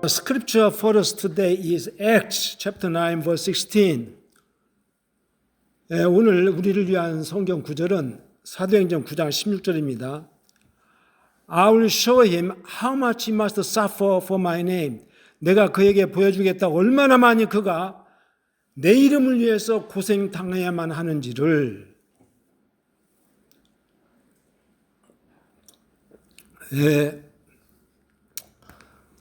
The scripture for us today is Acts chapter 9 verse 16. 오늘 우리를 위한 성경 구절은 사도행전 9장 16절입니다. I will show him how much he must suffer for my name. 내가 그에게 보여주겠다. 얼마나 많이 그가 내 이름을 위해서 고생당해야만 하는지를.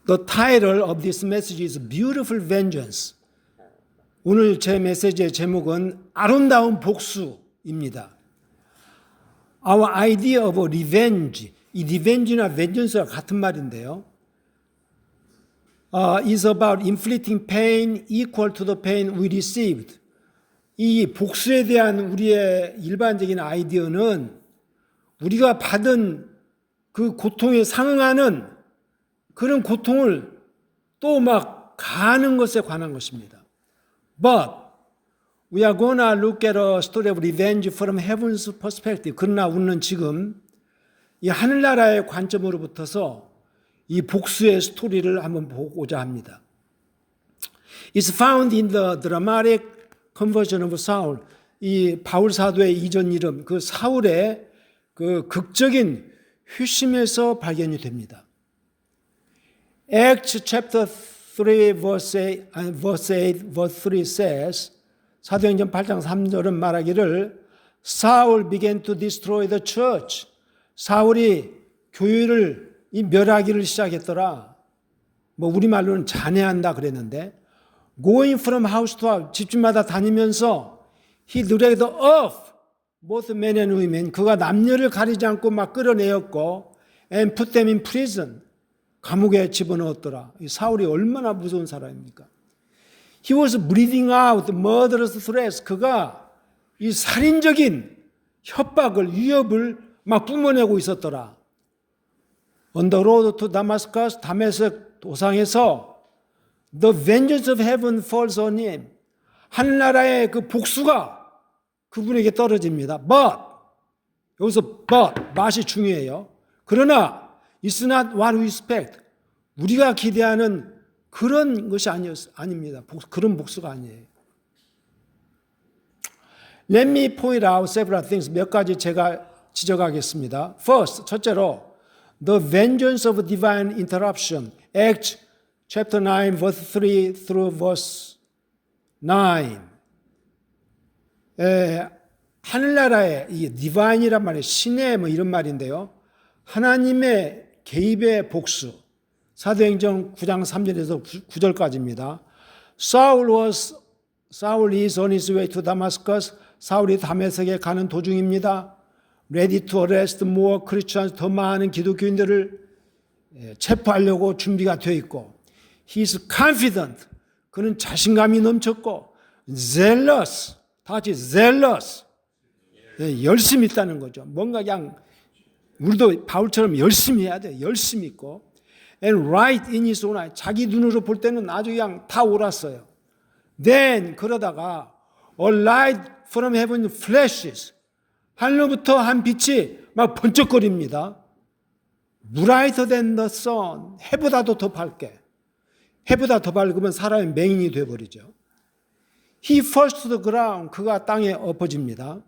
The title of this message is Beautiful Vengeance. 오늘 제 메시지의 제목은 아름다운 복수입니다. Our idea of revenge, 이 revenge나 vengeance가 같은 말인데요. is about inflicting pain equal to the pain we received. 이 복수에 대한 우리의 일반적인 아이디어는 우리가 받은 그 고통에 상응하는 그런 고통을 또 막 가하는 것에 관한 것입니다. But we are gonna look at a story of revenge from heaven's perspective. 그러나 우리는 지금 이 하늘나라의 관점으로부터서 이 복수의 스토리를 한번 보고자 합니다. It's found in the dramatic conversion of Saul. 이 바울 사도의 이전 이름, 그 사울의 그 극적인 회심에서 발견이 됩니다. Acts chapter 3 verse 8 verse 3 says, 사도행전 8장 3절은 말하기를 Saul began to destroy the church. 사울이 교회를 멸하기를 시작했더라. 뭐 우리말로는 잔해한다 그랬는데, going from house to house, 집집마다 다니면서 he dragged off both men and women. 그가 남녀를 가리지 않고 막 끌어내었고, and put them in prison. 감옥에 집어넣었더라. 이 사울이 얼마나 무서운 사람입니까? He was breathing out murderous threats. 그가 이 살인적인 협박을, 위협을 막 뿜어내고 있었더라. On the road to Damascus, 다메섹 도상에서 the vengeance of heaven falls on him. 하늘나라의 그 복수가 그분에게 떨어집니다. But, 여기서 맛이 중요해요. 그러나 It's not what we expect. 우리가 기대하는 그런 것이 아닙니다. 그런 복수가 아니에요. Let me point out several things. 몇 가지 제가 지적하겠습니다. First, 첫째로 The vengeance of divine interruption. Acts chapter 9 verse 3 through verse 9. 하늘나라의 이 divine이란 말이 신의 뭐 이런 말인데요. 하나님의 개입의 복수. 사도행전 9장 3절에서 9절까지입니다. Saul is on his way to Damascus. 사울이 다메섹에 가는 도중입니다. Ready to arrest more Christians. 더 많은 기독교인들을 체포하려고 준비가 되어 있고. He is confident. 그는 자신감이 넘쳤고. Zealous. 다 같이 zealous. 열심히 있다는 거죠. 뭔가 그냥 우리도 바울처럼 열심히 해야 돼요. 열심히 있고. And right in his own eye. 자기 눈으로 볼 때는 아주 그냥 다 옳았어요. Then 그러다가 a light from heaven flashes. 하늘로부터 한 빛이 막 번쩍거립니다. Brighter than the sun. 해보다도 더 밝게. 해보다 더 밝으면 사람의 맹인이 되어버리죠. He falls to the ground. 그가 땅에 엎어집니다.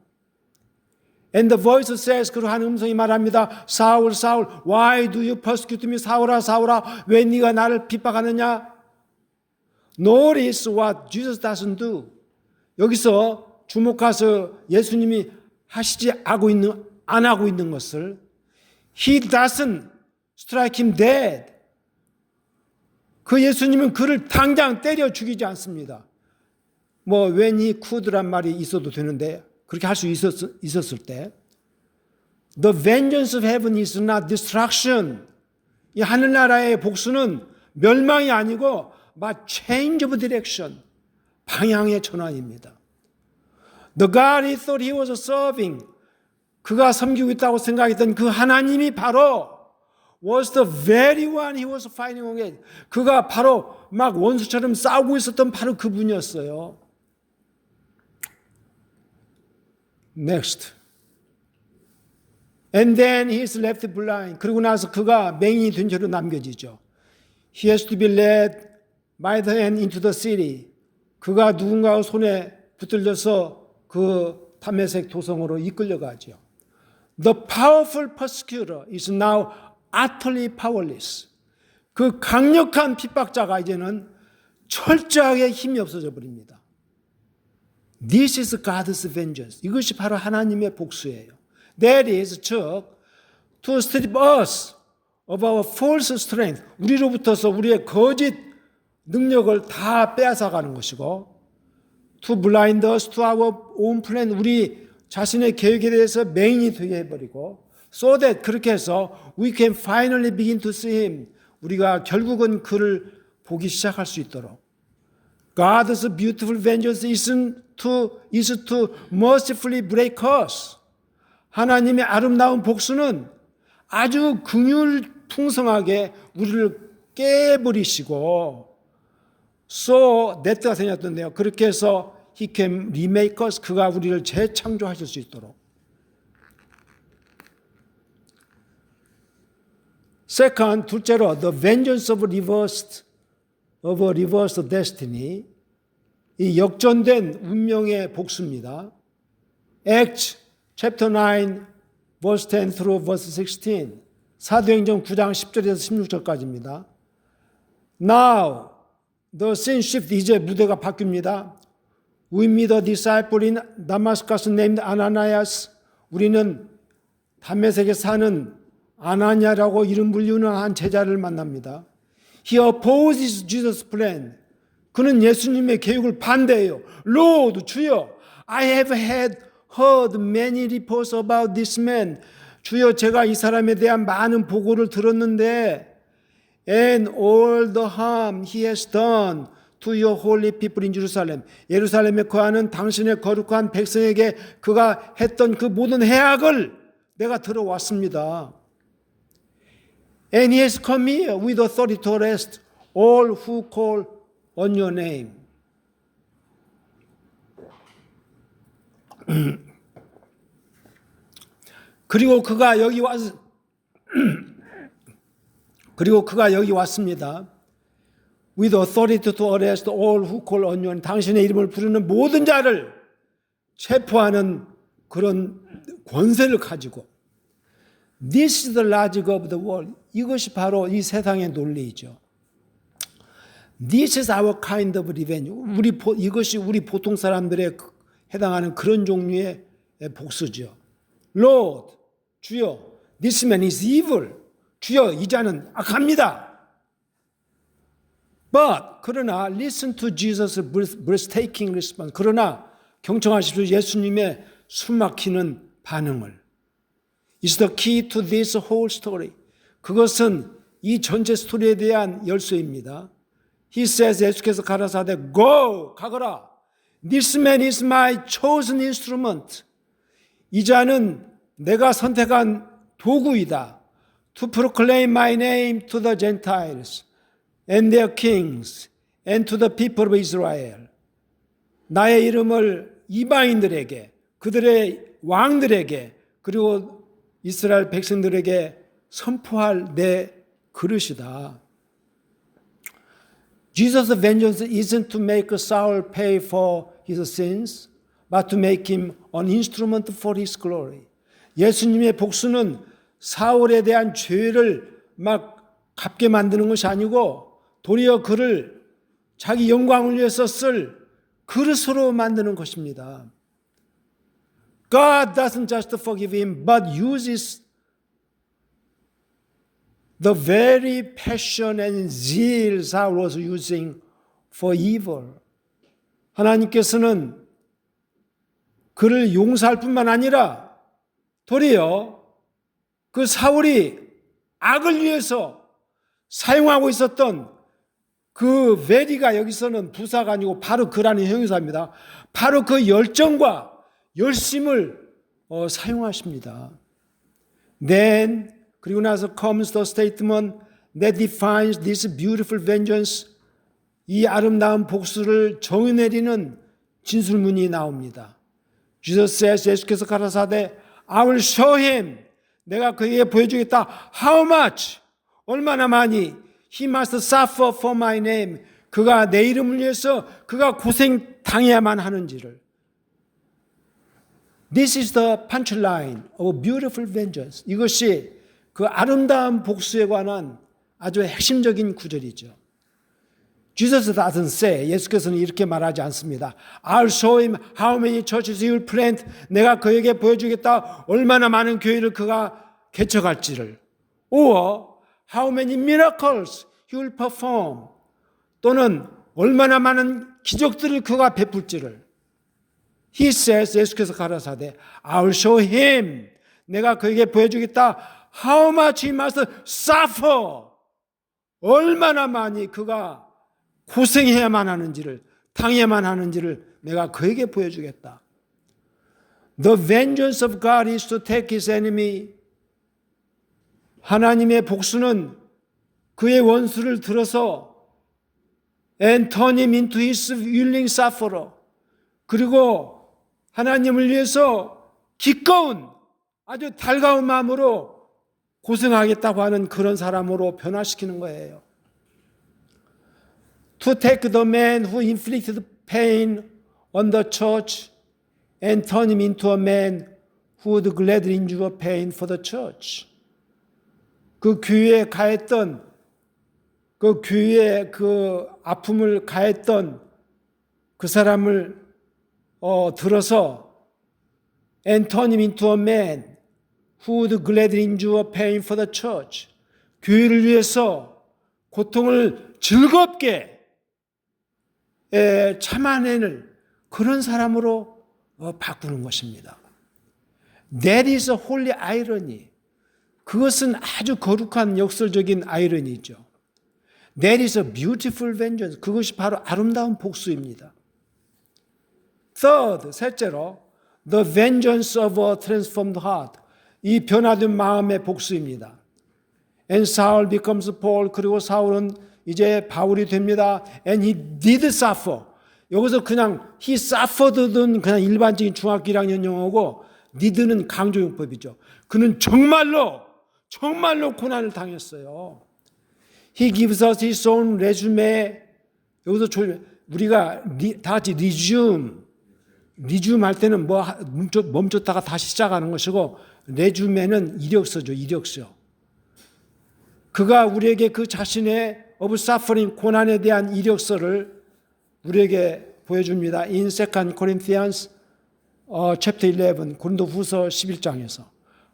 And the voice says, 그리고 한 음성이 말합니다. Saul, Saul, why do you persecute me? 사울아, 사울아, 왜 네가 나를 핍박하느냐? Notice what Jesus doesn't do. 여기서 주목해서 예수님이 안 하고 있는 것을 He doesn't strike him dead. 그 예수님은 그를 당장 때려 죽이지 않습니다. 뭐 when he could란 말이 있어도 되는데 그렇게 할 수 있었을 때 The vengeance of heaven is not destruction. 이 하늘나라의 복수는 멸망이 아니고 but change of direction. 방향의 전환입니다. The God he thought he was serving. 그가 섬기고 있다고 생각했던 그 하나님이 바로 was the very one he was fighting against. 그가 바로 막 원수처럼 싸우고 있었던 바로 그분이었어요. Next. And then he is left blind. 그러고 나서 그가 맹인이 된 채로 남겨지죠. He has to be led by the hand into the city. 그가 누군가의 손에 붙들려서 그 다메섹 도성으로 이끌려가죠. The powerful persecutor is now utterly powerless. 그 강력한 핍박자가 이제는 철저하게 힘이 없어져 버립니다. This is God's vengeance. 이것이 바로 하나님의 복수예요. That is, 즉, to strip us of our false strength. 우리로부터서 우리의 거짓 능력을 다 빼앗아가는 것이고, to blind us to our own plan. 우리 자신의 계획에 대해서 맹인이 되게 해버리고, so that 그렇게 해서 we can finally begin to see him. 우리가 결국은 그를 보기 시작할 수 있도록. God's beautiful vengeance is to mercifully break us. 하나님의 아름다운 복수는 아주 긍휼 풍성하게 우리를 깨버리시고, so that가 생겼던데요. 그렇게 해서 he can remake us. 그가 우리를 재창조하실 수 있도록. Second, 둘째로 the vengeance of a reversed destiny. 이 역전된 운명의 복수입니다. Acts chapter 9 verse 10 through verse 16. 사도행전 9장 10절에서 16절까지입니다. Now the scene shift. 이제 무대가 바뀝니다. We meet a disciple in Damascus named Ananias. 우리는 다메섹에 사는 아나니아라고 이름 불리는 한 제자를 만납니다. He opposes Jesus' plan. 그는 예수님의 계획을 반대해요. Lord, 주여, I have heard many reports about this man. 주여, 제가 이 사람에 대한 많은 보고를 들었는데, and all the harm he has done to your holy people in Jerusalem. 예루살렘에 거하는 당신의 거룩한 백성에게 그가 했던 그 모든 해악을 내가 들어왔습니다. And he has come here with authority to arrest all who call on your name. 그리고 그가 여기 왔습니다. With authority to arrest all who call on your name. 당신의 이름을 부르는 모든 자를 체포하는 그런 권세를 가지고. This is the logic of the world. 이것이 바로 이 세상의 논리이죠. This is our kind of revenge. 이것이 우리 보통 사람들에 해당하는 그런 종류의 복수죠. Lord, 주여, this man is evil. 주여, 이 자는 악합니다. But, 그러나, listen to Jesus' breathtaking response. 그러나, 경청하십시오. 예수님의 숨막히는 반응을. It's the key to this whole story. 그것은 이 전체 스토리에 대한 열쇠입니다. He says, 예수께서 가라사대, Go! 가거라! This man is my chosen instrument. 이 자는 내가 선택한 도구이다. To proclaim my name to the Gentiles and their kings and to the people of Israel. 나의 이름을 이방인들에게, 그들의 왕들에게, 그리고 이스라엘 백성들에게 선포할 내 그릇이다. Jesus' vengeance isn't to make Saul pay for his sins, but to make him an instrument for his glory. 예수님의 복수는 사울에 대한 죄를 막 갚게 만드는 것이 아니고 도리어 그를 자기 영광을 위해서 쓸 그릇으로 만드는 것입니다. God doesn't just forgive him, but uses the very passion and zeal Saul was using for evil. 하나님께서는 그를 용서할 뿐만 아니라 도리어 그 사울이 악을 위해서 사용하고 있었던 그 very가 여기서는 부사가 아니고 바로 그라는 형용사입니다. 바로 그 열정과 열심을 사용하십니다. Then 그리고 나서 comes the statement that defines this beautiful vengeance. 이 아름다운 복수를 정의내리는 진술문이 나옵니다. Jesus says, 예수께서 가라사대 I will show him. 내가 그에게 보여주겠다. How much? 얼마나 많이? He must suffer for my name. 그가 내 이름을 위해서 그가 고생 당해야만 하는지를. This is the punchline of beautiful vengeance. 이것이 그 아름다운 복수에 관한 아주 핵심적인 구절이죠. Jesus doesn't say, 예수께서는 이렇게 말하지 않습니다. I'll show him how many churches he will plant. 내가 그에게 보여주겠다. 얼마나 많은 교회를 그가 개척할지를. Or how many miracles he will perform. 또는 얼마나 많은 기적들을 그가 베풀지를. He says, 예수께서 가라사대, I'll show him. 내가 그에게 보여주겠다. How much he must suffer. 얼마나 많이 그가 고생해야만 하는지를, 당해야만 하는지를 내가 그에게 보여주겠다. The vengeance of God is to take his enemy. 하나님의 복수는 그의 원수를 들어서 and turn him into his willing sufferer. 그리고 하나님을 위해서 기꺼운 아주 달가운 마음으로 고생하겠다고 하는 그런 사람으로 변화시키는 거예요. To take the man who inflicted pain on the church and turn him into a man who would gladly endure pain for the church. 그 교회에 가했던, 그 교회에 그 아픔을 가했던 그 사람을 들어서 and turn him into a man who would gladly endure pain for the church. 교회를 위해서 고통을 즐겁게 참아내는 그런 사람으로 바꾸는 것입니다. That is a holy irony. 그것은 아주 거룩한 역설적인 아이러니죠. That is a beautiful vengeance. 그것이 바로 아름다운 복수입니다. Third, 셋째로 the vengeance of a transformed heart. 이 변화된 마음의 복수입니다. And Saul becomes Paul. 그리고 사울은 이제 바울이 됩니다. And he did suffer. 여기서 그냥 he suffered는 그냥 일반적인 중학교 1학년 용어고 did는 강조용법이죠. 그는 정말로 고난을 당했어요. He gives us his own resume. 여기서 우리가 다 같이 resume 할 때는 멈췄다가 다시 시작하는 것이고 resume는 이력서죠. 이력서. 그가 우리에게 그 자신의 of suffering, 고난에 대한 이력서를 우리에게 보여줍니다. In 2 Corinthians chapter 11, 고린도후서 11장에서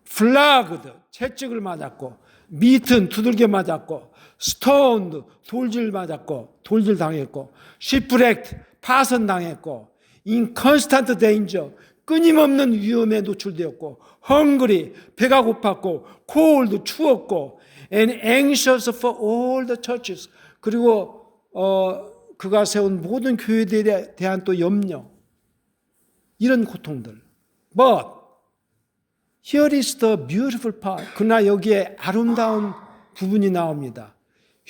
flogged, 채찍을 맞았고, beaten, 두들겨 맞았고, stoned, 돌질 맞았고, 돌질 당했고, shipwrecked, 파손당했고, in constant danger, 끊임없는 위험에 노출되었고, hungry, 배가 고팠고, cold, 추웠고, and anxious for all the churches. 그리고 그가 세운 모든 교회들에 대한 또 염려, 이런 고통들. But here is the beautiful part. 그러나 여기에 아름다운 부분이 나옵니다.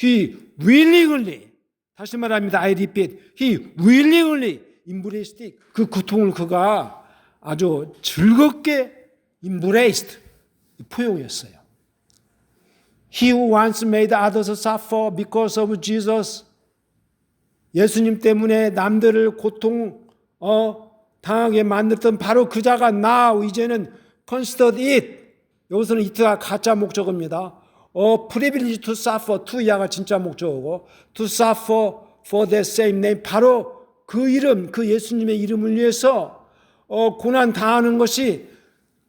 He willingly, 다시 말합니다. I repeat, he willingly embraced it. 그 고통을 그가 아주 즐겁게 embraced, 포용했어요. He who once made others suffer because of Jesus. 예수님 때문에 남들을 고통 당하게 만들던 바로 그 자가 now 이제는 considered it. 여기서는 it가 가짜 목적어입니다. privilege to suffer, to 야가 진짜 목적어고 to suffer for that same name. 바로 그 이름, 그 예수님의 이름을 위해서 고난 당하는 것이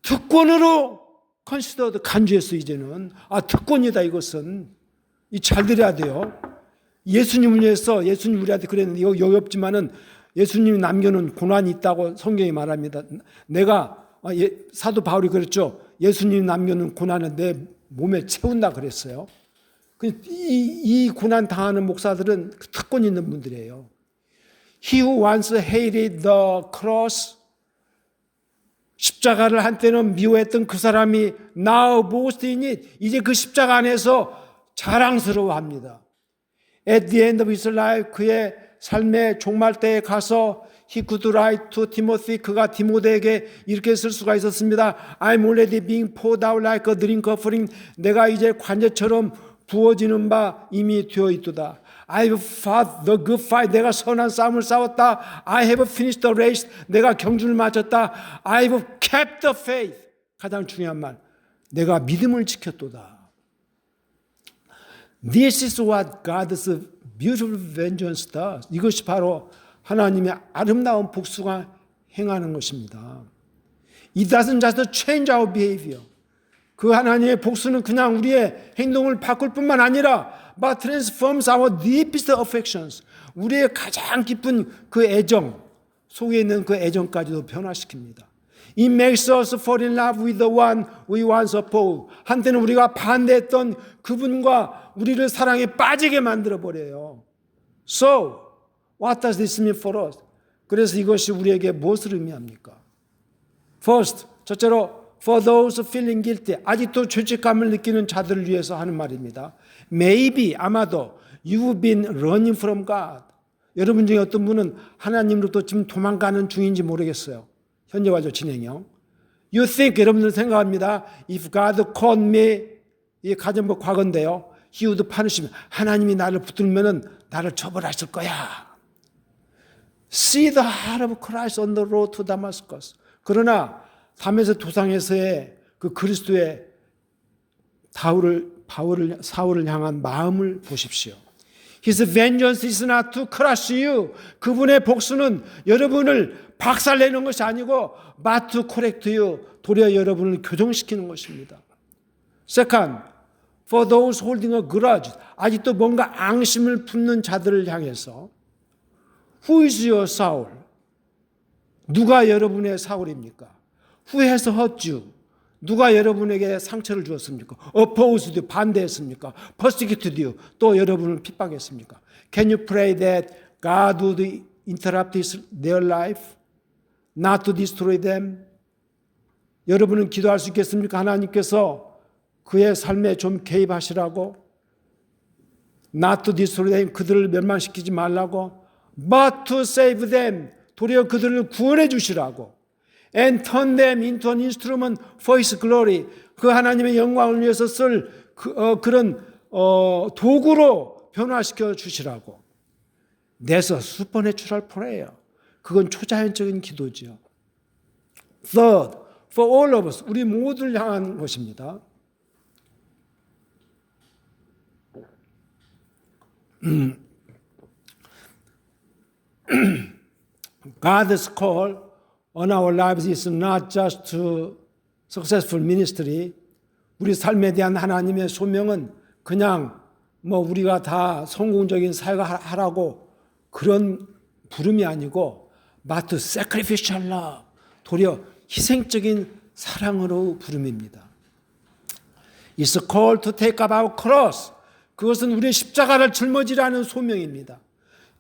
특권으로 considered, 간주했어. 이제는 특권이다. 이것은 잘 들어야 돼요. 예수님을 위해서, 예수님 우리한테 그랬는데 여기 없지만은 예수님이 남겨놓은 고난이 있다고 성경이 말합니다. 내가 사도 바울이 그랬죠. 예수님이 남겨놓은 고난은 내 몸에 채운다 그랬어요. 이 고난 당하는 목사들은 특권 있는 분들이에요. He who once hated the cross, 십자가를 한때는 미워했던 그 사람이 now boast in it, 이제 그 십자가 안에서 자랑스러워합니다. At the end of his life, 그의 삶의 종말 때에 가서 he could write to Timothy, 그가 디모데에게 이렇게 쓸 수가 있었습니다. I'm already being poured out like a drink offering. 내가 이제 관제처럼 부어지는 바 이미 되어 있도다. I have fought the good fight. 내가 선한 싸움을 싸웠다. I have finished the race. 내가 경주를 마쳤다. I have kept the faith. 가장 중요한 말. 내가 믿음을 지켰도다. This is what God's beautiful vengeance does. 이것이 바로 하나님의 아름다운 복수가 행하는 것입니다. It doesn't just change our behavior. 그 하나님의 복수는 그냥 우리의 행동을 바꿀 뿐만 아니라 but transforms our deepest affections. 우리의 가장 깊은 그 애정, 속에 있는 그 애정까지도 변화시킵니다. It makes us fall in love with the one we once opposed. 한때는 우리가 반대했던 그분과 우리를 사랑에 빠지게 만들어버려요. So, what does this mean for us? 그래서 이것이 우리에게 무엇을 의미합니까? First, 첫째로 for those feeling guilty, 아직도 죄책감을 느끼는 자들을 위해서 하는 말입니다. Maybe, 아마도 you've been running from God. 여러분 중에 어떤 분은 하나님으로부터 지금 도망가는 중인지 모르겠어요. 현재 완료 진행형. You think, 여러분들 생각합니다. If God caught me, 이 가정법 과거인데요. He would punish me. 하나님이 나를 붙들면은 나를 처벌하실 거야. See the heart of Christ on the road to Damascus. 그러나 다메섹 도상에서의 그 그리스도의 사울을 향한 마음을 보십시오. His vengeance is not to crush you. 그분의 복수는 여러분을 박살내는 것이 아니고 but to correct you. 도리어 여러분을 교정시키는 것입니다. Second, for those holding a grudge. 아직도 뭔가 앙심을 품는 자들을 향해서 Who is your Saul? 누가 여러분의 사울입니까? Who has hurt you? 누가 여러분에게 상처를 주었습니까? Opposed you, 반대했습니까? Persecuted you, 또 여러분을 핍박했습니까? Can you pray that God would interrupt their life? Not to destroy them? 여러분은 기도할 수 있겠습니까? 하나님께서 그의 삶에 좀 개입하시라고? Not to destroy them, 그들을 멸망시키지 말라고? But to save them, 도리어 그들을 구원해 주시라고. And turn them into an instrument for His glory. 그 하나님의 영광을 위해서 쓸 그런 도구로 변화시켜 주시라고. That's a supernatural prayer. 그건 초자연적인 기도죠. Third, for all of us, 우리 모두를 향한 것입니다. God's call on our lives is not just to successful ministry. 우리 삶에 대한 하나님의 소명은 그냥 우리가 다 성공적인 사회가 하라고 그런 부름이 아니고 but to sacrificial love. 도리어 희생적인 사랑으로 부름입니다. It's a call to take up our cross. 그것은 우리의 십자가를 짊어지라는 소명입니다.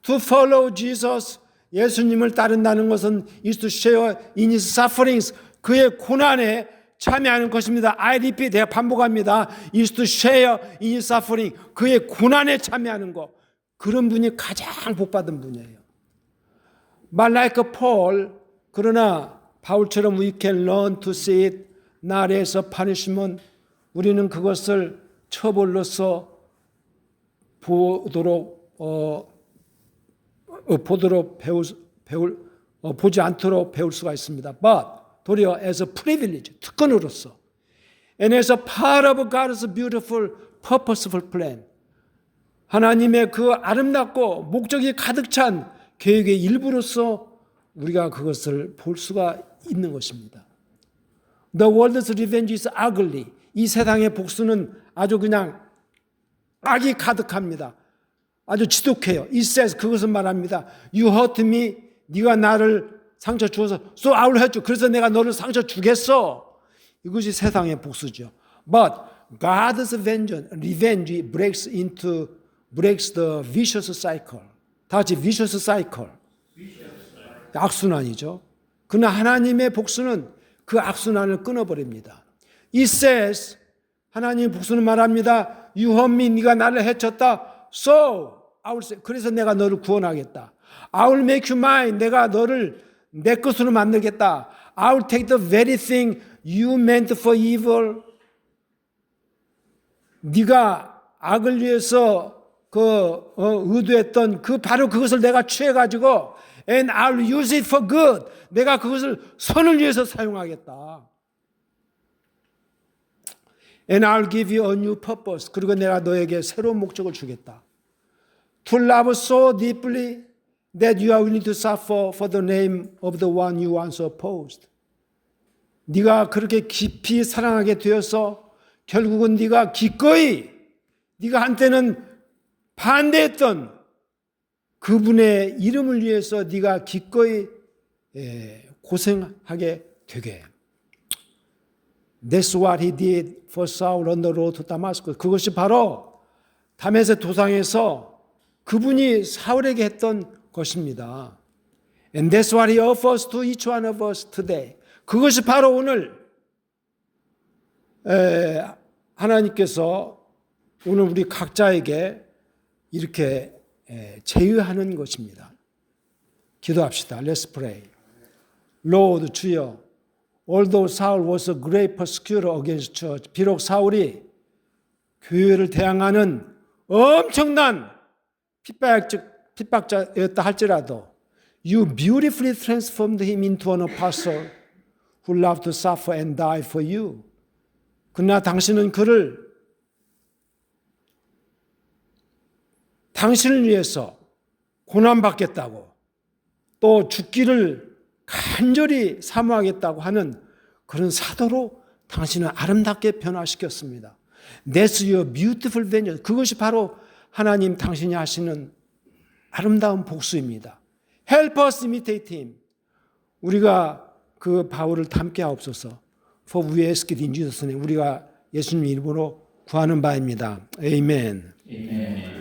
To follow Jesus. 예수님을 따른다는 것은 is to share in His sufferings. 그의 고난에 참여하는 것입니다. I repeat, 내가 반복합니다. is to share in His suffering. 그의 고난에 참여하는 것. 그런 분이 가장 복받은 분이에요. But like Paul, 그러나 바울처럼 we can learn to see it not as a punishment. 우리는 그것을 처벌로서 보지 않도록 배울 수가 있습니다. But 도리어 as a privilege, 특권으로서 and as a part of God's beautiful, purposeful plan. 하나님의 그 아름답고 목적이 가득 찬 계획의 일부로서 우리가 그것을 볼 수가 있는 것입니다. The world's revenge is ugly. 이 세상의 복수는 아주 그냥 악이 가득합니다. 아주 지독해요. It says, 그것은 말합니다. You hurt me. 네가 나를 상처 주어서 so I will hurt you. 그래서 내가 너를 상처 주겠어. 이것이 세상의 복수죠. But God's revenge breaks the vicious cycle. 다 같이 vicious cycle. 악순환이죠. 그러나 하나님의 복수는 그 악순환을 끊어버립니다. It says, 하나님의 복수는 말합니다. You hurt me. 네가 나를 해쳤다. So 그래서 내가 너를 구원하겠다. I will make you mine. 내가 너를 내 것으로 만들겠다. I will take the very thing you meant for evil. 네가 악을 위해서 의도했던 바로 그것을 내가 취해가지고 and I'll use it for good. 내가 그것을 선을 위해서 사용하겠다. And I'll give you a new purpose. 그리고 내가 너에게 새로운 목적을 주겠다. To love so deeply that you are willing to suffer for the name of the one you once opposed. 네가 그렇게 깊이 사랑하게 되어서 결국은 네가 기꺼이 네가 한때는 반대했던 그분의 이름을 위해서 네가 기꺼이 고생하게 되게. That's what he did for Saul on the road to Damascus. 그것이 바로 다메섹 도상에서 그분이 사울에게 했던 것입니다. And that's what he offers to each one of us today. 그것이 바로 오늘 하나님께서 오늘 우리 각자에게 이렇게 제의하는 것입니다. 기도합시다. Let's pray. Lord, 주여, although Saul was a great persecutor against church, 비록 사울이 교회를 대항하는 엄청난 핍박자였다 할지라도 You beautifully transformed him into an apostle who loved to suffer and die for you. 그러나 당신은 그를 당신을 위해서 고난받겠다고 또 죽기를 간절히 사모하겠다고 하는 그런 사도로 당신은 아름답게 변화시켰습니다. That's your beautiful vengeance. 그것이 바로 하나님 당신이 하시는 아름다운 복수입니다. Help us imitate him. 우리가 그 바울을 닮게 하옵소서. For we ask it in Jesus' name. 우리가 예수님 이름으로 구하는 바입니다. 아멘.